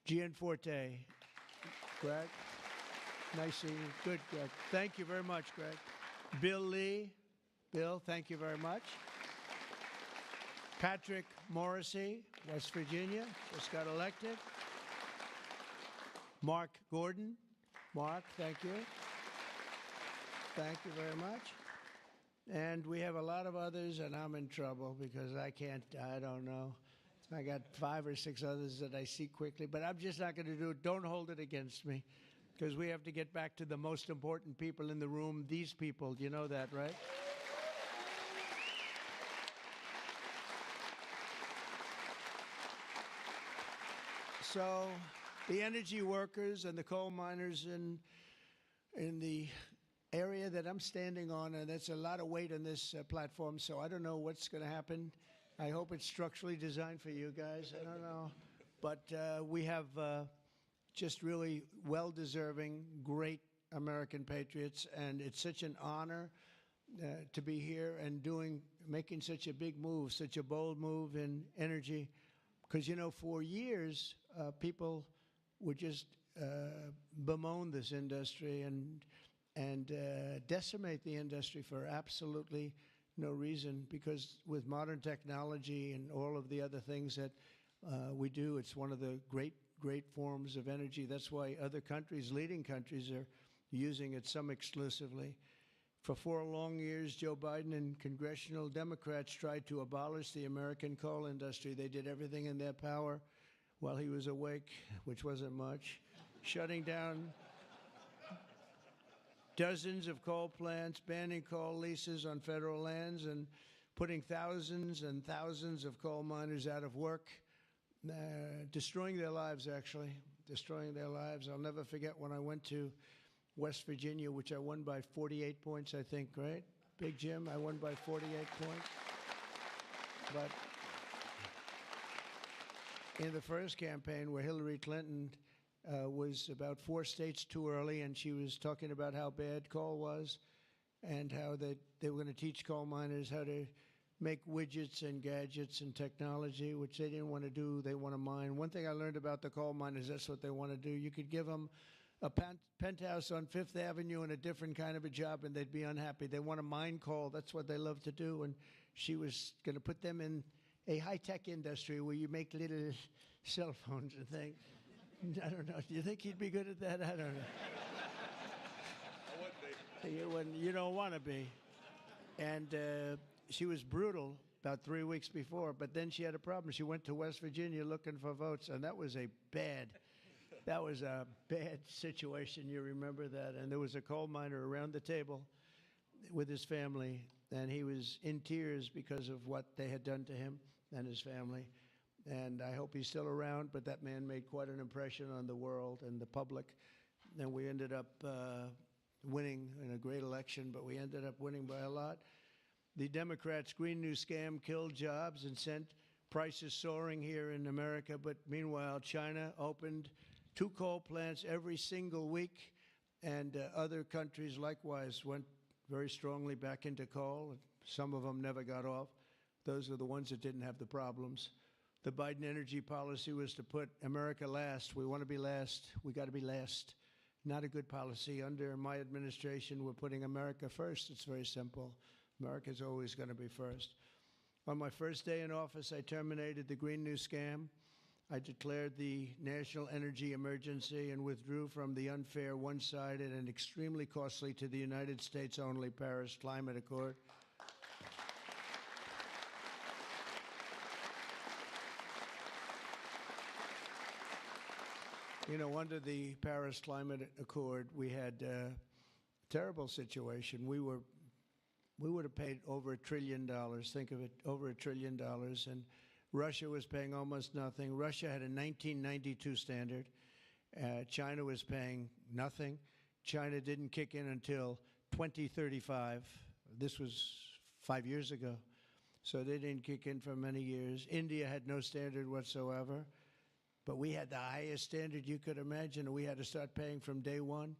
Gianforte. Greg. Nice seeing you. Good, Greg. Thank you very much, Greg. Bill Lee. Bill, thank you very much. Patrick Morrissey, West Virginia, just got elected. Mark Gordon. Mark, thank you. Thank you very much. And we have a lot of others, and I'm in trouble because I don't know. I got 5 or 6 others that I see quickly, but I'm just not going to do it. Don't hold it against me because we have to get back to the most important people in the room, these people. You know that, right? So the energy workers and the coal miners in the area that I'm standing on, and that's a lot of weight on this platform, so I don't know what's going to happen. I hope it's structurally designed for you guys. I don't know. But we have just really well-deserving, great American patriots, and it's such an honor to be here and making such a big move, such a bold move in energy. Because, you know, for years, people would just bemoan this industry and decimate the industry for absolutely no reason, because with modern technology and all of the other things that we do, it's one of the great forms of energy. That's why other countries, leading countries, are using it, some exclusively. For 4 long years, Joe Biden and congressional Democrats tried to abolish the American coal industry. They did everything in their power while he was awake, which wasn't much, shutting down dozens of coal plants, banning coal leases on federal lands, and putting thousands and thousands of coal miners out of work, destroying their lives, actually, destroying their lives. I'll never forget when I went to West Virginia, which I won by 48 points, I think, right? Big Jim, I won by 48 points. But in the first campaign where Hillary Clinton was about 4 states too early, and she was talking about how bad coal was and how they were going to teach coal miners how to make widgets and gadgets and technology, which they didn't want to do. They want to mine. One thing I learned about the coal miners, that's what they want to do. You could give them a penthouse on Fifth Avenue and a different kind of a job, and they'd be unhappy. They want to mine coal. That's what they love to do. And she was going to put them in a high-tech industry where you make little cell phones and things. I don't know. Do you think he'd be good at that? I don't know. I wouldn't be. You don't want to be. And she was brutal about 3 weeks before, but then she had a problem. She went to West Virginia looking for votes, and that was a bad situation. You remember that? And there was a coal miner around the table with his family, and he was in tears because of what they had done to him and his family. And I hope he's still around, but that man made quite an impression on the world and the public. And we ended up winning in a great election, but we ended up winning by a lot. The Democrats' Green New Scam killed jobs and sent prices soaring here in America. But meanwhile, China opened 2 coal plants every single week, and other countries likewise went very strongly back into coal. Some of them never got off. Those are the ones that didn't have the problems. The Biden energy policy was to put America last. We want to be last. We got to be last. Not a good policy. Under my administration, we're putting America first. It's very simple. America's always going to be first. On my first day in office, I terminated the Green New Scam. I declared the national energy emergency and withdrew from the unfair, one-sided, and extremely costly to the United States only Paris Climate Accord. You know, under the Paris Climate Accord, we had a terrible situation. We would have paid over $1 trillion. Think of it, over $1 trillion. And Russia was paying almost nothing. Russia had a 1992 standard. China was paying nothing. China didn't kick in until 2035. This was 5 years ago. So they didn't kick in for many years. India had no standard whatsoever. But we had the highest standard you could imagine, and we had to start paying from day one,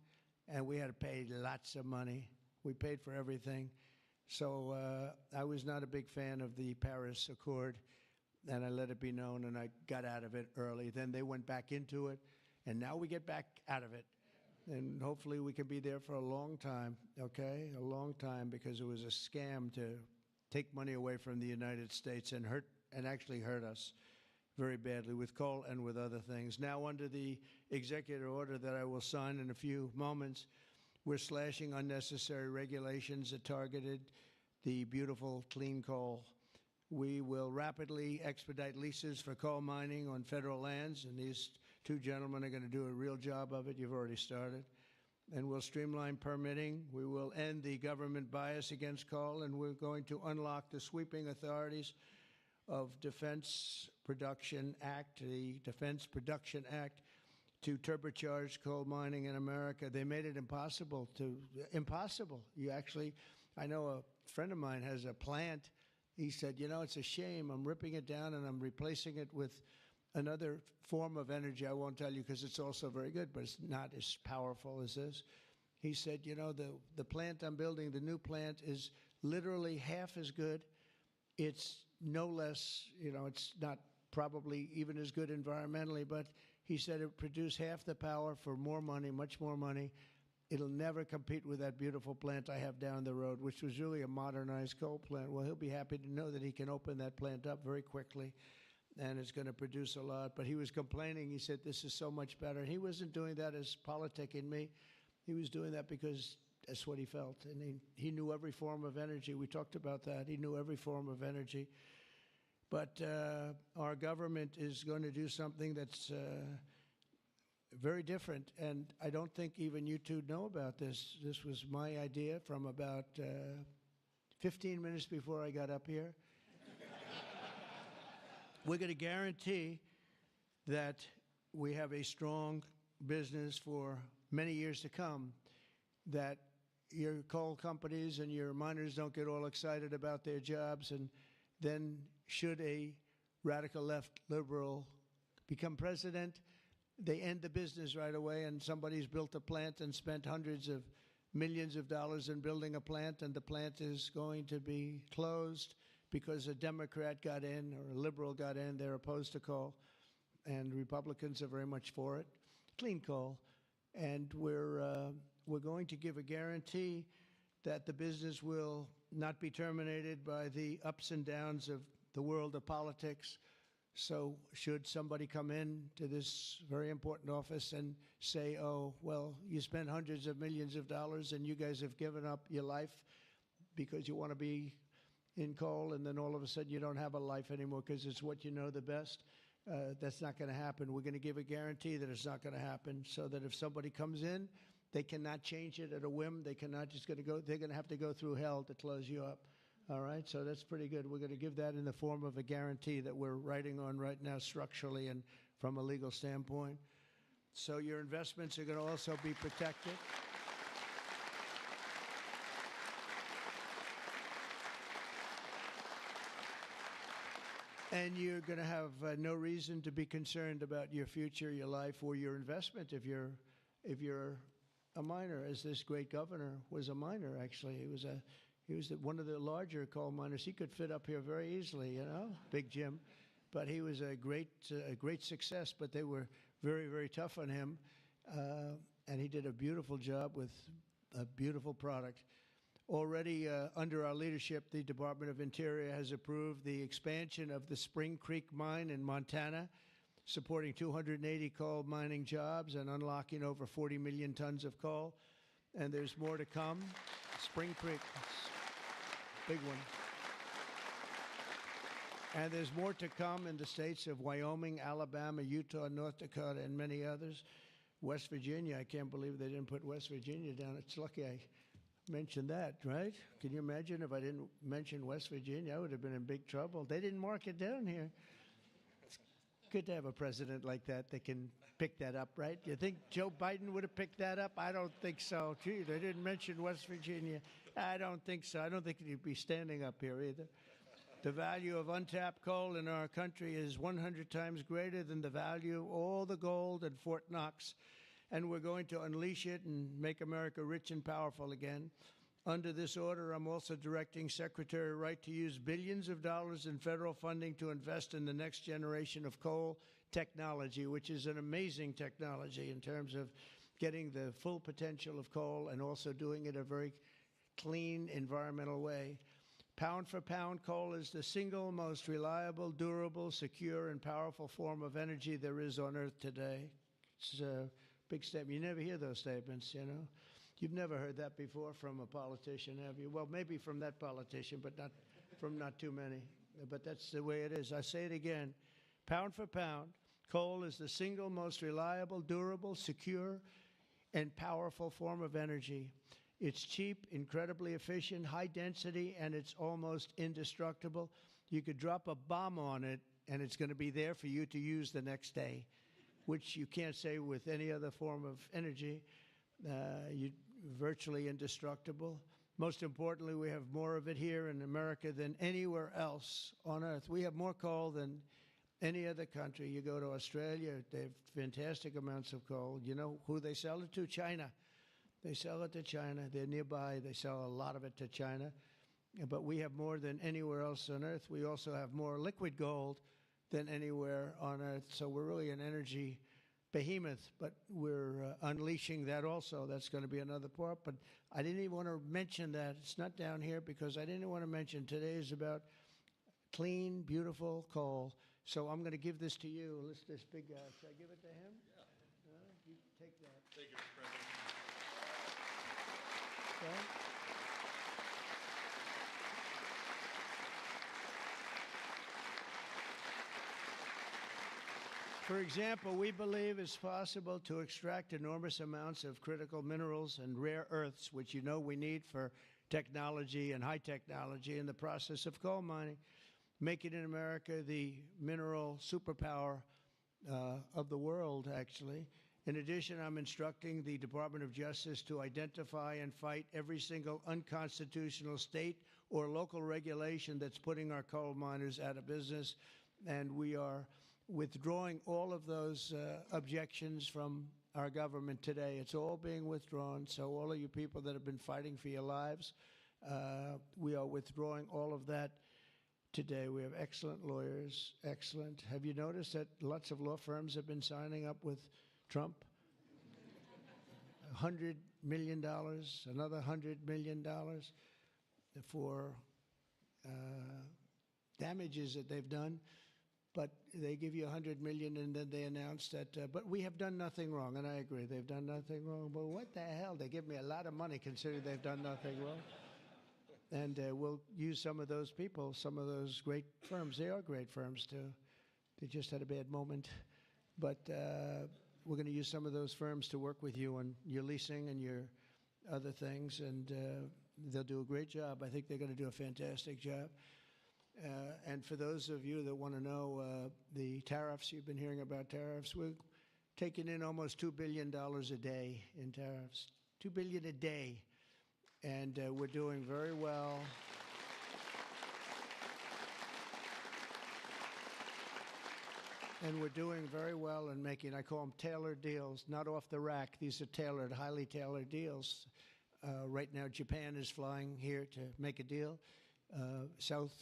and we had to pay lots of money. We paid for everything. So I was not a big fan of the Paris Accord. and I let it be known, and I got out of it early. Then they went back into it, and now we get back out of it. And hopefully we can be there for a long time, okay? A long time, because it was a scam to take money away from the United States and actually hurt us very badly with coal and with other things. Now, under the executive order that I will sign in a few moments, we're slashing unnecessary regulations that targeted the beautiful clean coal. We will rapidly expedite leases for coal mining on federal lands, and these two gentlemen are going to do a real job of it. You've already started. And we'll streamline permitting. We will end the government bias against coal, and we're going to unlock the sweeping authorities of Defense Production Act, the Defense Production Act, to turbocharge coal mining in America. They made it impossible. You actually, I know a friend of mine has a plant. He said, you know, it's a shame. I'm ripping it down and I'm replacing it with another form of energy. I won't tell you because it's also very good, but it's not as powerful as this. He said, you know, the plant I'm building, the new plant, is literally half as good. It's no less, you know, it's not probably even as good environmentally, but he said it produced half the power for more money, much more money. It'll never compete with that beautiful plant I have down the road, which was really a modernized coal plant. Well, he'll be happy to know that he can open that plant up very quickly, and it's going to produce a lot. But he was complaining. He said, this is so much better. He wasn't doing that as politicking me. He was doing that because that's what he felt. And he knew every form of energy. We talked about that. He knew every form of energy. But our government is going to do something that's very different, and I don't think even you two know about this. This was my idea from about 15 minutes before I got up here. We're going to guarantee that we have a strong business for many years to come, that your coal companies and your miners don't get all excited about their jobs, and then should a radical left liberal become president, they end the business right away, and somebody's built a plant and spent hundreds of millions of dollars in building a plant, and the plant is going to be closed because a Democrat got in or a liberal got in. They're opposed to coal, and Republicans are very much for it, clean coal. And we're going to give a guarantee that the business will not be terminated by the ups and downs of the world of politics. So should somebody come in to this very important office and say, oh, well, you spent hundreds of millions of dollars and you guys have given up your life because you want to be in coal, and then all of a sudden you don't have a life anymore because it's what you know the best, that's not going to happen. We're going to give a guarantee that it's not going to happen, so that if somebody comes in, they cannot change it at a whim. They cannot just going to go, they're going to have to go through hell to close you up. All right, so that's pretty good. We're going to give that in the form of a guarantee that we're writing on right now structurally and from a legal standpoint. So your investments are going to also be protected. And you're going to have no reason to be concerned about your future, your life, or your investment if you're a miner, as this great governor was a miner, actually. He was one of the larger coal miners. He could fit up here very easily, you know, Big Jim. But he was a great success, but they were very, very tough on him. And he did a beautiful job with a beautiful product. Already under our leadership, the Department of Interior has approved the expansion of the Spring Creek mine in Montana, supporting 280 coal mining jobs and unlocking over 40 million tons of coal. And there's more to come. Spring Creek, big one. And there's more to come in the states of Wyoming, Alabama, Utah, North Dakota, and many others. West Virginia, I can't believe they didn't put West Virginia down. It's lucky I mentioned that, right? Can you imagine if I didn't mention West Virginia? I would have been in big trouble. They didn't mark it down here. It's good to have a president like that that can pick that up, right? You think Joe Biden would have picked that up? I don't think so. Gee, they didn't mention West Virginia. I don't think so. I don't think he'd be standing up here either. The value of untapped coal in our country is 100 times greater than the value of all the gold at Fort Knox. And we're going to unleash it and make America rich and powerful again. Under this order, I'm also directing Secretary Wright to use billions of dollars in federal funding to invest in the next generation of coal technology, which is an amazing technology in terms of getting the full potential of coal and also doing it a very clean, environmental way. Pound for pound, coal is the single most reliable, durable, secure, and powerful form of energy there is on Earth today. It's a big statement. You never hear those statements, you know. You've never heard that before from a politician, have you? Well, maybe from that politician, but not from not too many. But that's the way it is. I say it again. Pound for pound, coal is the single most reliable, durable, secure, and powerful form of energy. It's cheap, incredibly efficient, high density, and it's almost indestructible. You could drop a bomb on it, and it's going to be there for you to use the next day, which you can't say with any other form of energy. You're virtually indestructible. Most importantly, we have more of it here in America than anywhere else on Earth. We have more coal than any other country. You go to Australia, they have fantastic amounts of coal. You know who they sell it to? China. They sell it to China. They're nearby. They sell a lot of it to China. But we have more than anywhere else on Earth. We also have more liquid gold than anywhere on Earth. So we're really an energy behemoth, but we're unleashing that also. That's going to be another part. But I didn't even want to mention that. It's not down here because I didn't want to mention today is about clean, beautiful coal. So I'm going to give this to you. This big guy. Should I give it to him? Yeah. You take that. Thank you, Mr. President. Okay. For example, we believe it's possible to extract enormous amounts of critical minerals and rare earths, which you know we need for technology and high technology in the process of coal mining, making in America the mineral superpower of the world, actually. In addition, I'm instructing the Department of Justice to identify and fight every single unconstitutional state or local regulation that's putting our coal miners out of business. And we are withdrawing all of those objections from our government today. It's all being withdrawn. So all of you people that have been fighting for your lives, we are withdrawing all of that today. We have excellent lawyers, excellent. Have you noticed that lots of law firms have been signing up with Trump? $100 million, another $100 million for damages that they've done. But they give you $100 million and then they announce that, but we have done nothing wrong. And I agree, they've done nothing wrong. But what the hell? They give me a lot of money considering they've done nothing wrong. And we'll use some of those people, some of those great firms. They are great firms, too. They just had a bad moment. But we're going to use some of those firms to work with you on your leasing and your other things. And they'll do a great job. I think they're going to do a fantastic job. And for those of you that want to know the tariffs, you've been hearing about tariffs, we're taking in almost $2 billion a day in tariffs. $2 billion a day. And we're doing very well. And we're doing very well in making, I call them tailored deals, not off the rack. These are tailored, highly tailored deals. Right now, Japan is flying here to make a deal. South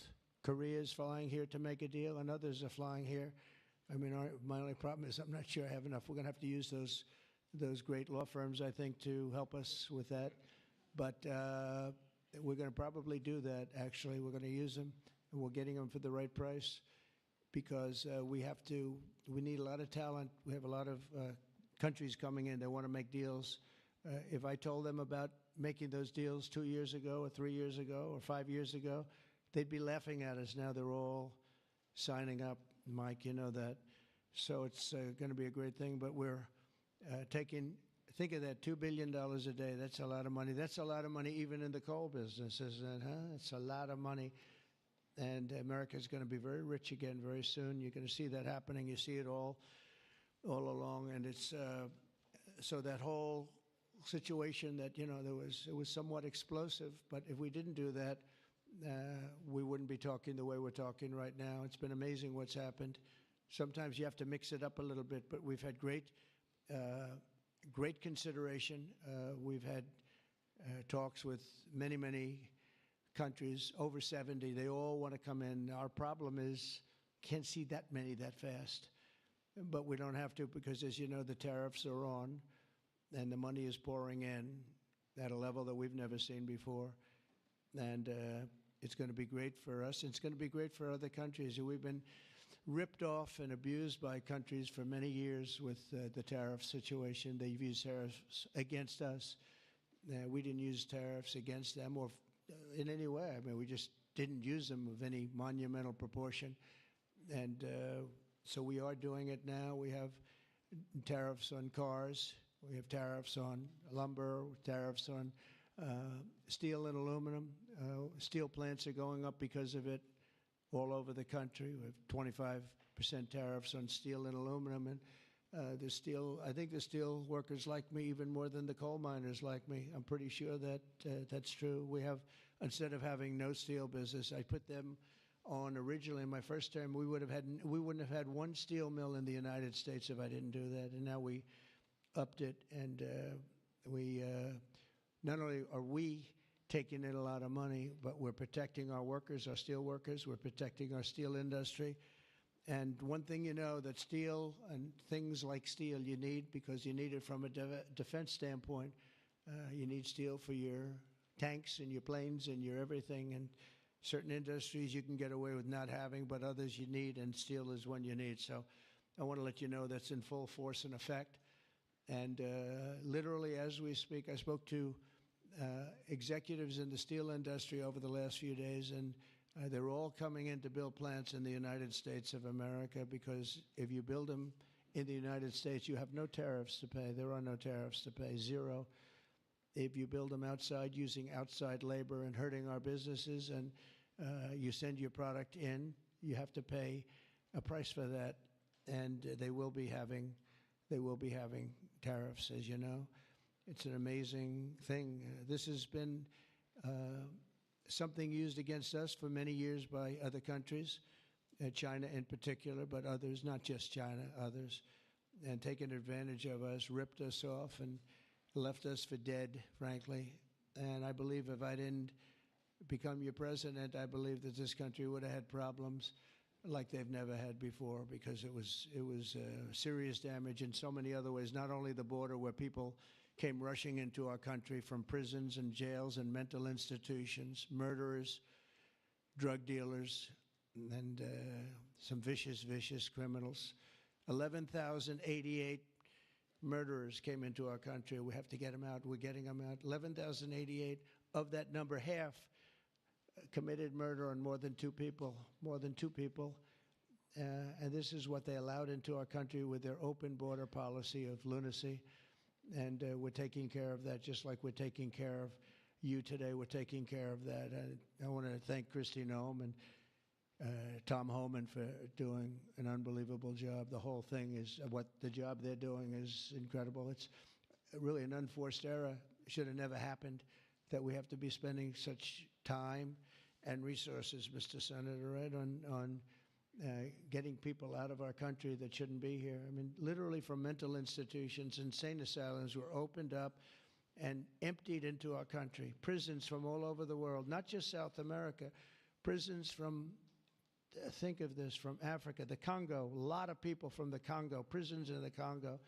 Korea is flying here to make a deal, and others are flying here. I mean, my only problem is I'm not sure I have enough. We're going to have to use those great law firms, I think, to help us with that. But we're going to probably do that, actually. We're going to use them, and we're getting them for the right price because we need a lot of talent. We have a lot of countries coming in that want to make deals. If I told them about making those deals 2 years ago or 3 years ago or 5 years ago, they'd be laughing at us. Now they're all signing up. Mike, you know that. So it's going to be a great thing. But we're think of that, $2 billion a day. That's a lot of money. That's a lot of money even in the coal business, isn't it? Huh? It's a lot of money. And America's going to be very rich again very soon. You're going to see that happening. You see it all along. And it's so that whole situation that, you know, it was somewhat explosive. But if we didn't do that, we wouldn't be talking the way we're talking right now. It's been amazing what's happened. Sometimes you have to mix it up a little bit, but we've had great consideration. We've had talks with many, many countries, over 70. They all want to come in. Our problem is can't see that many that fast. But we don't have to because, as you know, the tariffs are on and the money is pouring in at a level that we've never seen before. And it's going to be great for us. It's going to be great for other countries. We've been ripped off and abused by countries for many years with the tariff situation. They've used tariffs against us. We didn't use tariffs against them or in any way. I mean, we just didn't use them of any monumental proportion. And so we are doing it now. We have tariffs on cars. We have tariffs on lumber, tariffs on steel and aluminum. Steel plants are going up because of it all over the country. We have 25% tariffs on steel and aluminum. And I think the steel workers like me even more than the coal miners like me. I'm pretty sure that that's true. We have, instead of having no steel business, I put them on originally in my first term. We wouldn't have had one steel mill in the United States if I didn't do that. And now we upped it, and we not only are we taking in a lot of money, but we're protecting our workers, our steel workers. We're protecting our steel industry. And one thing you know, that steel and things like steel you need, because you need it from a defense standpoint. You need steel for your tanks and your planes and your everything. And certain industries you can get away with not having, but others you need, and steel is one you need. So I want to let you know that's in full force and effect. And literally as we speak, I spoke to executives in the steel industry over the last few days, and they're all coming in to build plants in the United States of America, because if you build them in the United States, you have no tariffs to pay. There are no tariffs to pay, zero. If you build them outside using outside labor and hurting our businesses, and you send your product in, you have to pay a price for that, and they will be having tariffs, as you know. It's an amazing thing. This has been something used against us for many years by other countries, China in particular, but others, not just China, others, and taken advantage of us, ripped us off, and left us for dead, frankly. And I believe if I didn't become your president, I believe that this country would have had problems like they've never had before, because it was serious damage in so many other ways. Not only the border, where people came rushing into our country from prisons and jails and mental institutions, murderers, drug dealers, and some vicious, vicious criminals. 11,088 murderers came into our country. We have to get them out. We're getting them out. 11,088. Of that number, half committed murder on more than two people. And this is what they allowed into our country with their open border policy of lunacy. And we're taking care of that, just like we're taking care of you today. We're taking care of that. I want to thank Kristi Noem and Tom Homan for doing an unbelievable job. The whole thing is, the job they're doing is incredible. It's really an unforced error. It should have never happened, that we have to be spending such time and resources, Mr. Senator, right, on getting people out of our country that shouldn't be here. I mean, literally from mental institutions, insane asylums were opened up and emptied into our country. Prisons from all over the world, not just South America. Prisons from, think of this, from Africa, the Congo, a lot of people from the Congo, prisons in the Congo,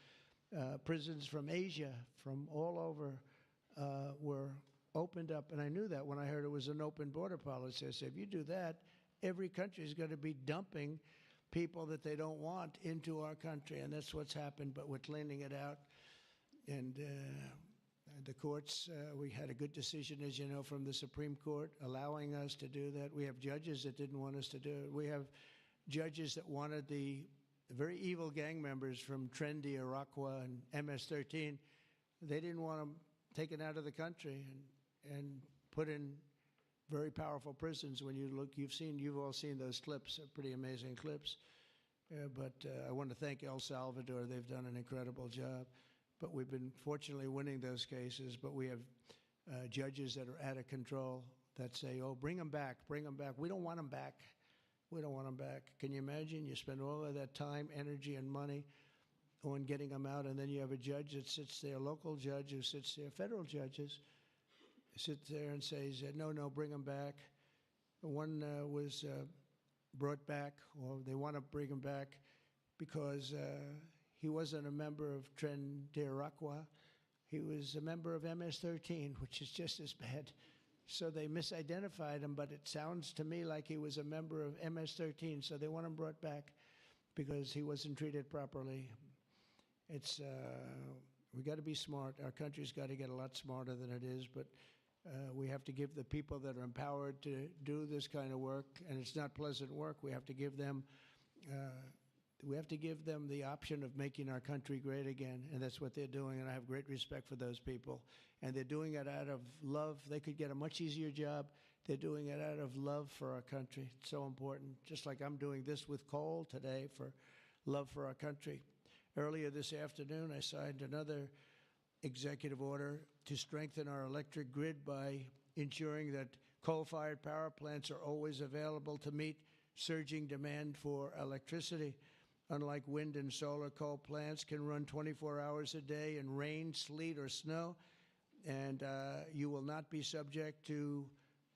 prisons from Asia, from all over were opened up. And I knew that when I heard it was an open border policy. I said, if you do that, every country is going to be dumping people that they don't want into our country. And that's what's happened, but we're cleaning it out. And the courts, we had a good decision, as you know, from the Supreme Court, allowing us to do that. We have judges that didn't want us to do it. We have judges that wanted the very evil gang members from Trendy, Iroquois, and MS-13. They didn't want them taken out of the country and put in very powerful prisons. When you look, you've all seen those clips, pretty amazing clips. But I want to thank El Salvador. They've done an incredible job. But we've been fortunately winning those cases. But we have judges that are out of control that say, oh, bring them back, bring them back. We don't want them back. We don't want them back. Can you imagine? You spend all of that time, energy, and money on getting them out, and then you have a judge that sits there, a local judge who sits there, federal judges, sit there and say, no, no, bring them back. One was brought back, or they want to bring him back because he wasn't a member of Tren de Aragua. He was a member of MS-13, which is just as bad. So they misidentified him, but it sounds to me like he was a member of MS-13, so they want him brought back because he wasn't treated properly. It's we got to be smart. Our country's got to get a lot smarter than it is, but we have to give the people that are empowered to do this kind of work, and it's not pleasant work. We have to give them the option of making our country great again, and that's what they're doing, and I have great respect for those people. And they're doing it out of love. They could get a much easier job. They're doing it out of love for our country. It's so important, just like I'm doing this with coal today for love for our country. Earlier this afternoon, I signed another executive order to strengthen our electric grid by ensuring that coal-fired power plants are always available to meet surging demand for electricity. Unlike wind and solar, coal plants can run 24 hours a day in rain, sleet, or snow, and you will not be subject to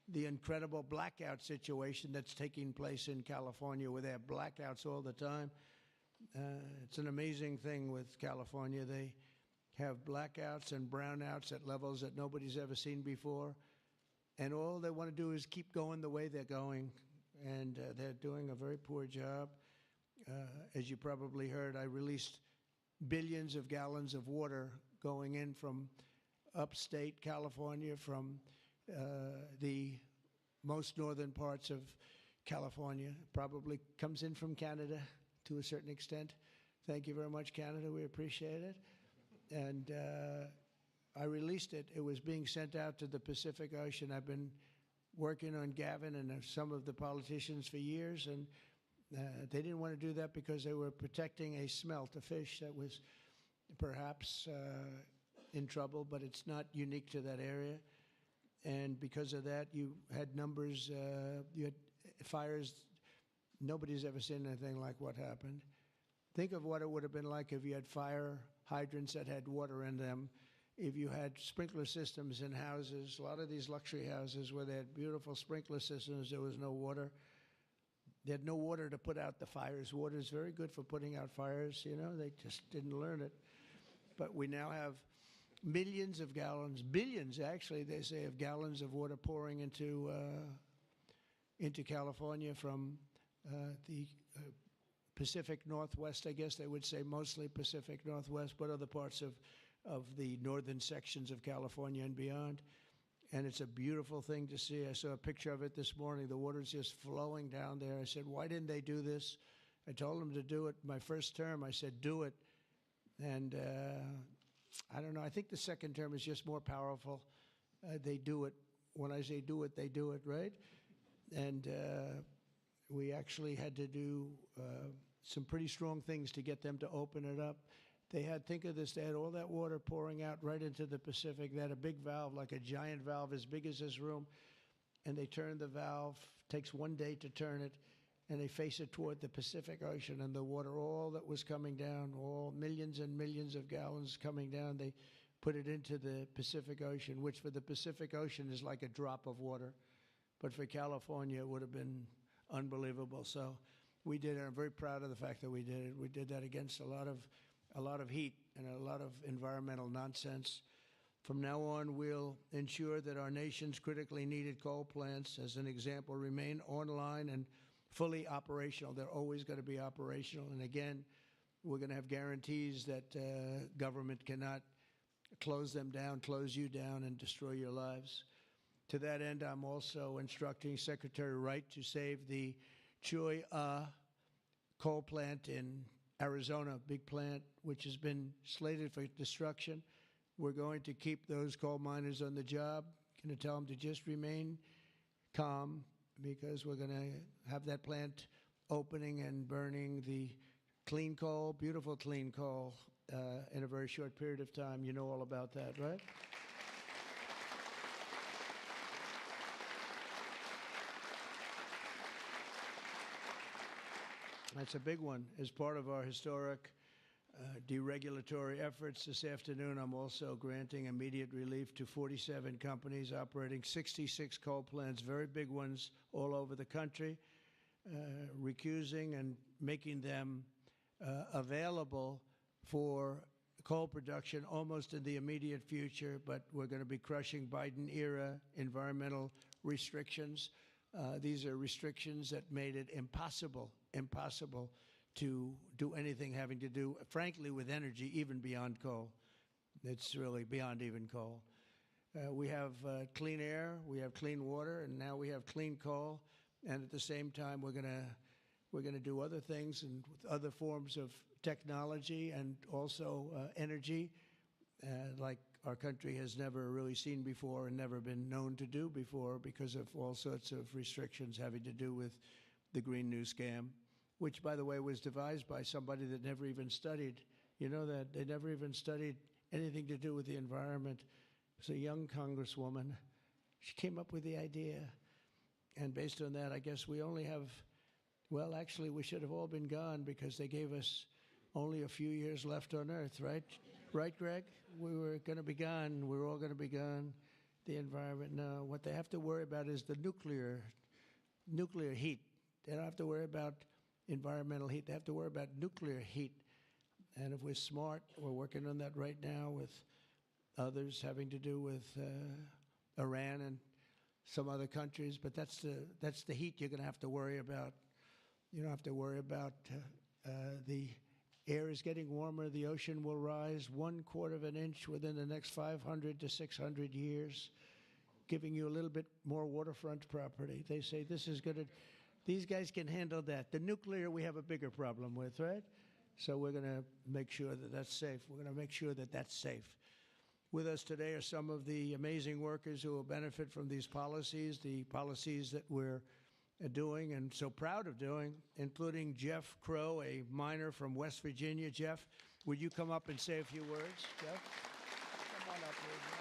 the incredible blackout situation that's taking place in California, where they have blackouts all the time. It's an amazing thing with California. They have blackouts and brownouts at levels that nobody's ever seen before, and all they want to do is keep going the way they're going, and they're doing a very poor job. As you probably heard, I released billions of gallons of water going in from upstate California, from the most northern parts of California. Probably comes in from Canada to a certain extent. Thank you very much, Canada. We appreciate it. And I released it. It was being sent out to the Pacific Ocean. I've been working on Gavin and some of the politicians for years, and they didn't want to do that because they were protecting a smelt, a fish that was perhaps in trouble, but it's not unique to that area. And because of that, you had numbers, you had fires. Nobody's ever seen anything like what happened. Think of what it would have been like if you had fire hydrants that had water in them, if you had sprinkler systems in houses. A lot of these luxury houses where they had beautiful sprinkler systems, there was no water. They had no water to put out the fires. Water is very good for putting out fires, you know. They just didn't learn it. But we now have millions of gallons, billions actually, they say, of gallons of water pouring into California from the Pacific Northwest, I guess they would say, mostly Pacific Northwest, but other parts of the northern sections of California and beyond. And it's a beautiful thing to see. I saw a picture of it this morning. The water's just flowing down there. I said, why didn't they do this? I told them to do it my first term. I said, do it. And I don't know. I think the second term is just more powerful. They do it. When I say do it, they do it, right? And we actually had to do some pretty strong things to get them to open it up. They had, think of this, they had all that water pouring out right into the Pacific. They had a big valve, like a giant valve as big as this room, and they turned the valve. Takes 1 day to turn it, and they face it toward the Pacific Ocean, and the water, all that was coming down, all millions and millions of gallons coming down, they put it into the Pacific Ocean, which for the Pacific Ocean is like a drop of water. But for California, it would have been unbelievable. So we did it. I'm very proud of the fact that we did it. We did that against a lot of heat and a lot of environmental nonsense. From now on, we'll ensure that our nation's critically needed coal plants, as an example, remain online and fully operational. They're always going to be operational. And again, we're going to have guarantees that government cannot close them down, close you down, and destroy your lives. To that end, I'm also instructing Secretary Wright to save the Cholla coal plant in Arizona, big plant, which has been slated for destruction. We're going to keep those coal miners on the job. Going to tell them to just remain calm, because we're going to have that plant opening and burning the clean coal, beautiful clean coal, in a very short period of time. You know all about that, right? That's a big one. As part of our historic deregulatory efforts. This afternoon, I'm also granting immediate relief to 47 companies operating 66 coal plants, very big ones all over the country, recusing and making them available for coal production almost in the immediate future, but we're going to be crushing Biden-era environmental restrictions. These are restrictions that made it impossible to do anything having to do, frankly, with energy, even beyond coal. It's really beyond even coal. We have clean air, we have clean water, and now we have clean coal. And at the same time, we're going to do other things and with other forms of technology and also energy, like our country has never really seen before and never been known to do before because of all sorts of restrictions having to do with the Green New Scam, which, by the way, was devised by somebody that never even studied. You know that they never even studied anything to do with the environment. It was a young congresswoman. She came up with the idea. And based on that, I guess we only have, well, actually, we should have all been gone because they gave us only a few years left on Earth, right? Right, Greg? We were going to be gone. We're all going to be gone. The environment, no. What they have to worry about is the nuclear heat. They don't have to worry about environmental heat. They have to worry about nuclear heat. And if we're smart, we're working on that right now with others having to do with Iran and some other countries. But that's the heat you're going to have to worry about. You don't have to worry about the air is getting warmer. The ocean will rise 1/4 of an inch within the next 500 to 600 years, giving you a little bit more waterfront property. They say this is going to. These guys can handle that. The nuclear we have a bigger problem with, right? So we're going to make sure that that's safe. We're going to make sure that that's safe. With us today are some of the amazing workers who will benefit from these policies, the policies that we're doing and so proud of doing, including Jeff Crow, a miner from West Virginia. Jeff, would you come up and say a few words? Jeff? Come on up, please.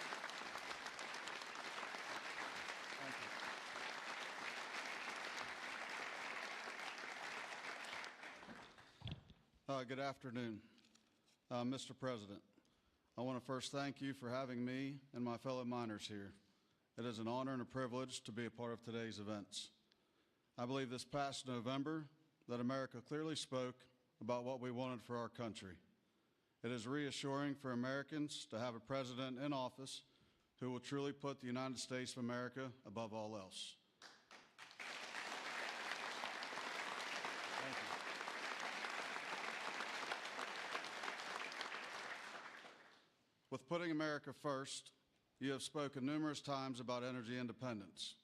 Good afternoon, Mr. President. I want to first thank you for having me and my fellow miners here. It is an honor and a privilege to be a part of today's events. I believe this past November that America clearly spoke about what we wanted for our country. It is reassuring for Americans to have a president in office who will truly put the United States of America above all else. With putting America first, you have spoken numerous times about energy independence.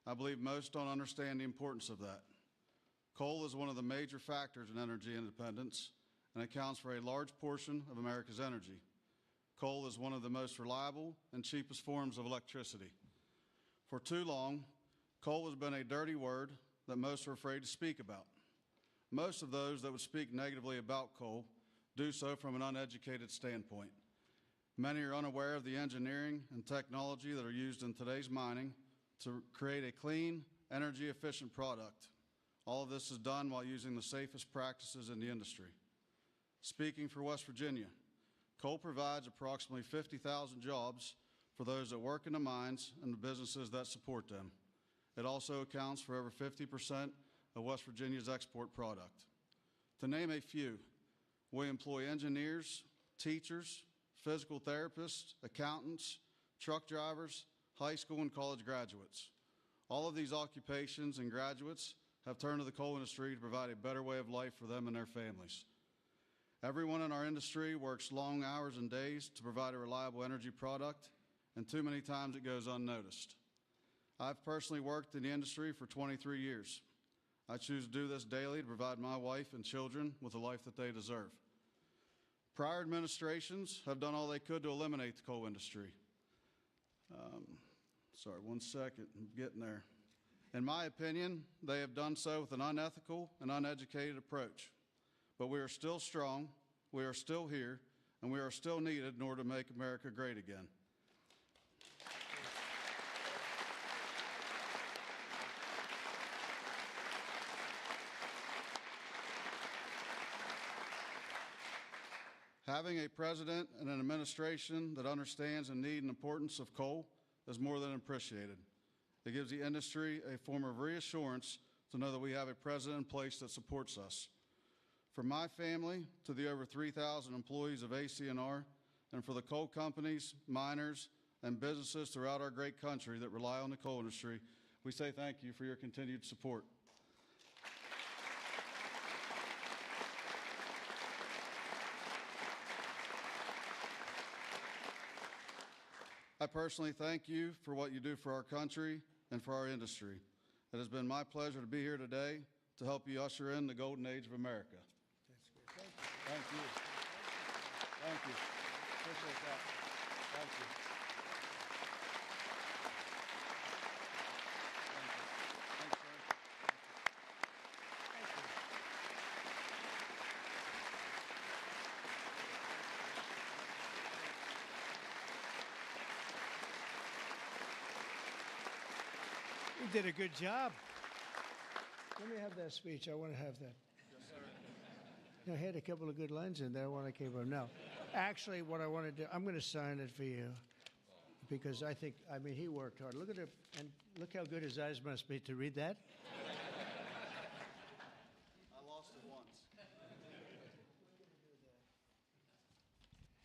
I believe most don't understand the importance of that. Coal is one of the major factors in energy independence and accounts for a large portion of America's energy. Coal is one of the most reliable and cheapest forms of electricity. For too long, coal has been a dirty word that most are afraid to speak about. Most of those that would speak negatively about coal do so from an uneducated standpoint. Many are unaware of the engineering and technology that are used in today's mining to create a clean, energy-efficient product. All of this is done while using the safest practices in the industry. Speaking for West Virginia, coal provides approximately 50,000 jobs for those that work in the mines and the businesses that support them. It also accounts for over 50% of West Virginia's export product. To name a few, we employ engineers, teachers, physical therapists, accountants, truck drivers, high school and college graduates. All of these occupations and graduates have turned to the coal industry to provide a better way of life for them and their families. Everyone in our industry works long hours and days to provide a reliable energy product, and too many times it goes unnoticed. I've personally worked in the industry for 23 years. I choose to do this daily to provide my wife and children with the life that they deserve. Prior administrations have done all they could to eliminate the coal industry. Sorry, one second, I'm getting there. In my opinion, they have done so with an unethical and uneducated approach. But we are still strong, we are still here, and we are still needed in order to make America great again. Having a president and an administration that understands the need and importance of coal is more than appreciated. It gives the industry a form of reassurance to know that we have a president in place that supports us. From my family to the over 3,000 employees of ACNR, and for the coal companies, miners, and businesses throughout our great country that rely on the coal industry, we say thank you for your continued support. I personally thank you for what you do for our country and for our industry. It has been my pleasure to be here today to help you usher in the golden age of America. That's good. Thank you. Thank you. Thank you. Appreciate that. Thank you. Thank you. Thanks, sir. You did a good job. Let me have that speech. I want to have that. Yes, sir. I had a couple of good lines in there. I want to keep them. Now, actually, what I want to do, I'm going to sign it for you because I mean, he worked hard. Look at it, and look how good his eyes must be to read that. I lost it once.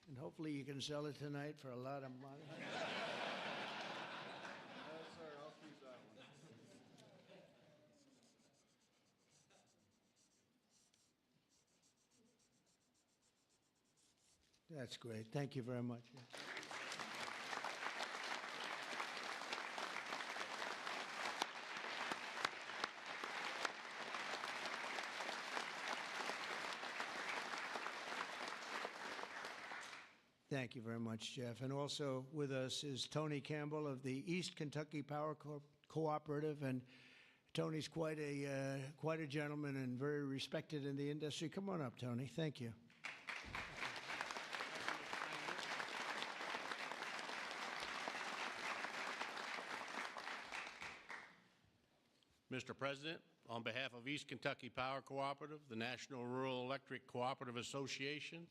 And hopefully you can sell it tonight for a lot of money. No, sir. I'll keep that one. That's great. Thank you very much. Thank you very much, Jeff. And also with us is Tony Campbell of the East Kentucky Power Cooperative. And Tony's quite a gentleman and very respected in the industry. Come on up, Tony. Thank you. Mr. President, on behalf of East Kentucky Power Cooperative, the National Rural Electric Cooperative Association,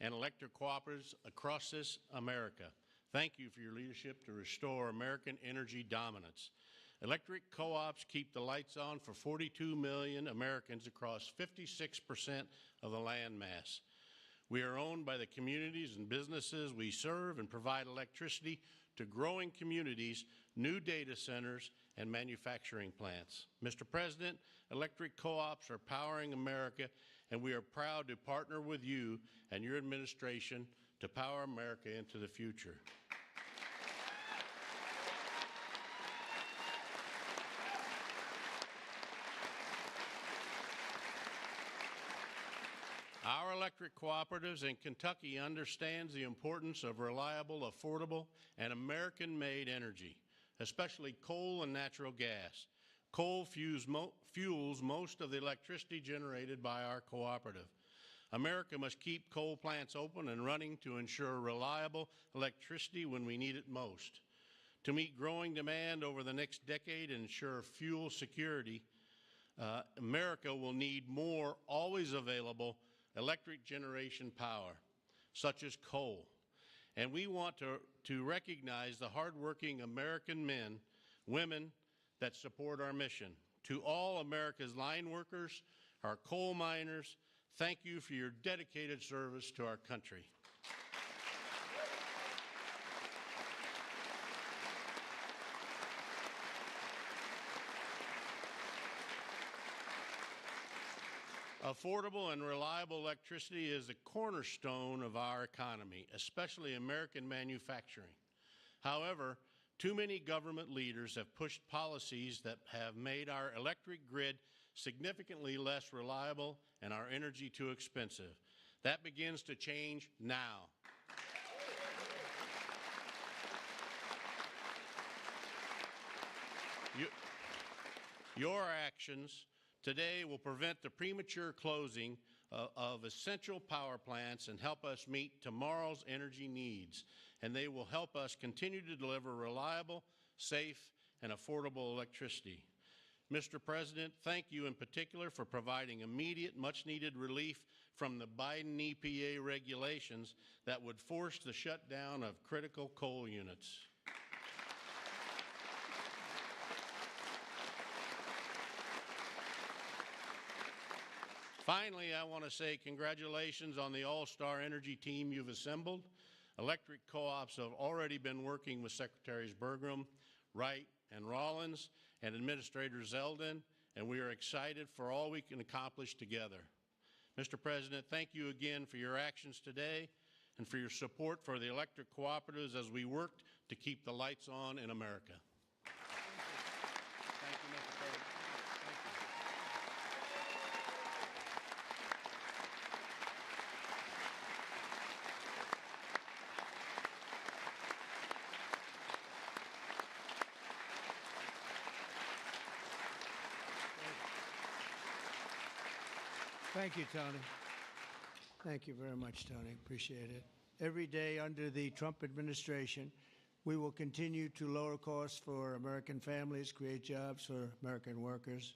and electric cooperatives across this America, thank you for your leadership to restore American energy dominance. Electric co-ops keep the lights on for 42 million Americans across 56% of the land mass. We are owned by the communities and businesses we serve and provide electricity to growing communities, new data centers, and manufacturing plants. Mr. President, electric co-ops are powering America, and we are proud to partner with you and your administration to power America into the future. Our electric cooperatives in Kentucky understands the importance of reliable, affordable, and American-made energy, especially coal and natural gas. Coal fuels most of the electricity generated by our cooperative. America must keep coal plants open and running to ensure reliable electricity when we need it most. To meet growing demand over the next decade and ensure fuel security, America will need more always available electric generation power, such as coal. And we want to recognize the hardworking American men, women that support our mission. To all America's line workers, our coal miners, thank you for your dedicated service to our country. Affordable and reliable electricity is the cornerstone of our economy, especially American manufacturing. However, too many government leaders have pushed policies that have made our electric grid significantly less reliable and our energy too expensive. That begins to change now. Your actions today will prevent the premature closing of essential power plants and help us meet tomorrow's energy needs. And they will help us continue to deliver reliable, safe, and affordable electricity. Mr. President, thank you in particular for providing immediate, much-needed relief from the Biden EPA regulations that would force the shutdown of critical coal units. Finally, I want to say congratulations on the all-star energy team you've assembled. Electric co-ops have already been working with Secretaries Burgum, Wright, and Rollins, and Administrator Zeldin, and we are excited for all we can accomplish together. Mr. President, thank you again for your actions today and for your support for the electric cooperatives as we worked to keep the lights on in America. Thank you, Mr. President. Thank you, Tony. Thank you very much, Tony. Appreciate it. Every day under the Trump administration, we will continue to lower costs for American families, create jobs for American workers,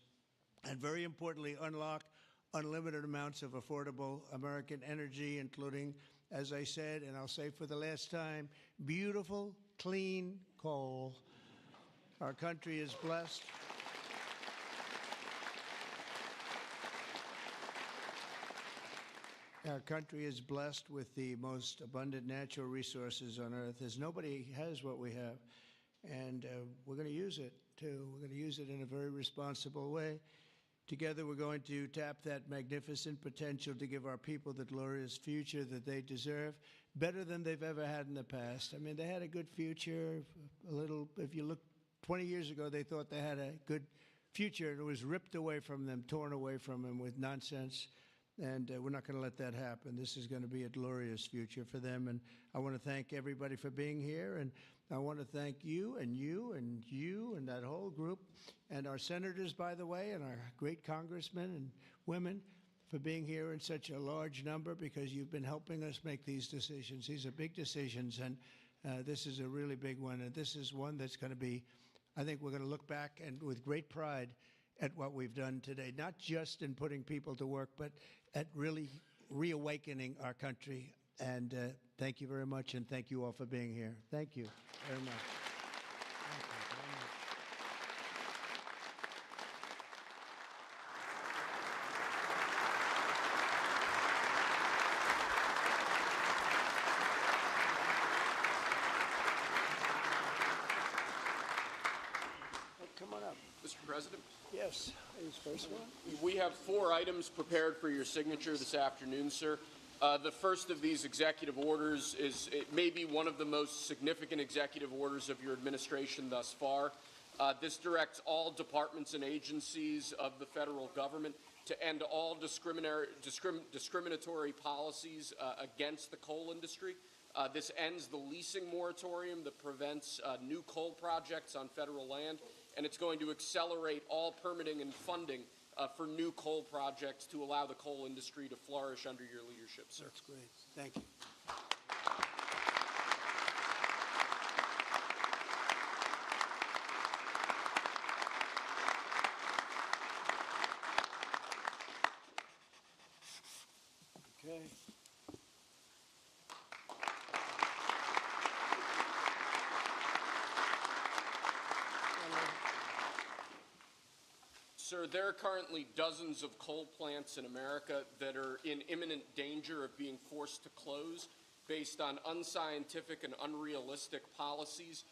and very importantly, unlock unlimited amounts of affordable American energy, including, as I said, and I'll say for the last time, beautiful, clean coal. Our country is blessed. Our country is blessed with the most abundant natural resources on earth, as nobody has what we have. And we're going to use it, too. We're going to use it in a very responsible way. Together, we're going to tap that magnificent potential to give our people the glorious future that they deserve, better than they've ever had in the past. I mean, they had a good future. A little, if you look 20 years ago, they thought they had a good future, and it was ripped away from them, torn away from them with nonsense. And we're not going to let that happen. This is going to be a glorious future for them. And I want to thank everybody for being here. And I want to thank you and you and you and that whole group and our senators, by the way, and our great congressmen and women for being here in such a large number, because you've been helping us make these decisions. These are big decisions, and this is a really big one. And this is one that's going to be, I think we're going to look back and with great pride at what we've done today, not just in putting people to work, but at really reawakening our country. And thank you very much, and thank you all for being here. Thank you very much. Thank you very much. Come on up. Mr. President, Yes, is first one. we have 4 items prepared for your signature this afternoon, sir. The first of these executive orders it may be one of the most significant executive orders of your administration thus far. This directs all departments and agencies of the federal government to end all discriminatory policies against the coal industry. This ends the leasing moratorium that prevents new coal projects on federal land, and it's going to accelerate all permitting and funding for new coal projects to allow the coal industry to flourish under your leadership, sir. That's great. Thank you. Okay. Sir, there are currently dozens of coal plants in America that are in imminent danger of being forced to close based on unscientific and unrealistic policies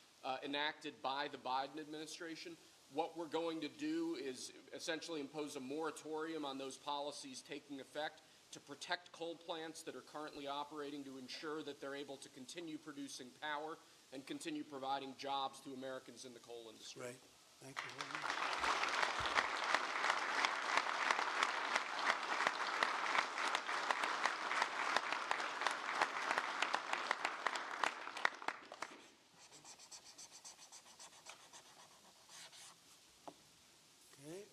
enacted by the Biden administration. What we're going to do is essentially impose a moratorium on those policies taking effect to protect coal plants that are currently operating, to ensure that they're able to continue producing power and continue providing jobs to Americans in the coal industry. Right. Thank you very much. Okay.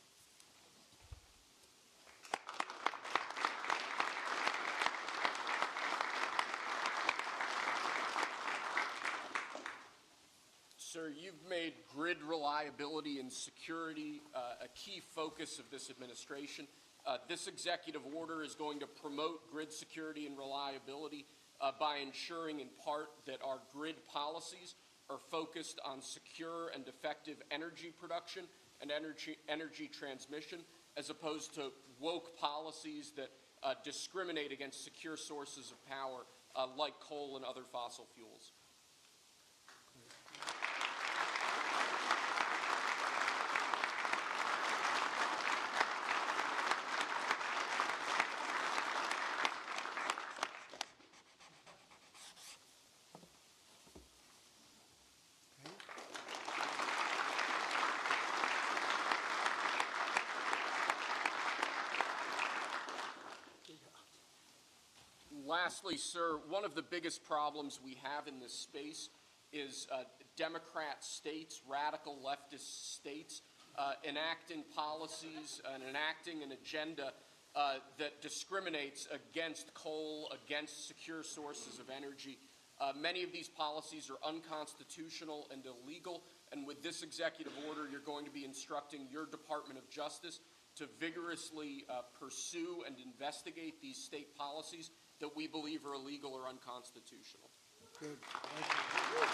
Sir, you've made grid reliability and security a key focus of this administration, This executive order is going to promote grid security and reliability by ensuring in part that our grid policies are focused on secure and effective energy production and energy transmission, as opposed to woke policies that discriminate against secure sources of power like coal and other fossil fuels. Lastly, sir, one of the biggest problems we have in this space is Democrat states, radical leftist states, enacting policies and enacting an agenda that discriminates against coal, against secure sources of energy. Many of these policies are unconstitutional and illegal, and with this executive order, you're going to be instructing your Department of Justice to vigorously pursue and investigate these state policies that we believe are illegal or unconstitutional. Good. Thank you.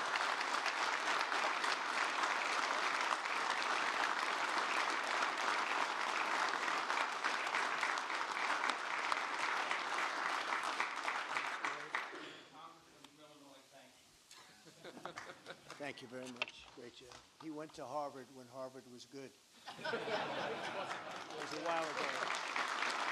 Thank you very much. Great job. He went to Harvard when Harvard was good. It was a while ago.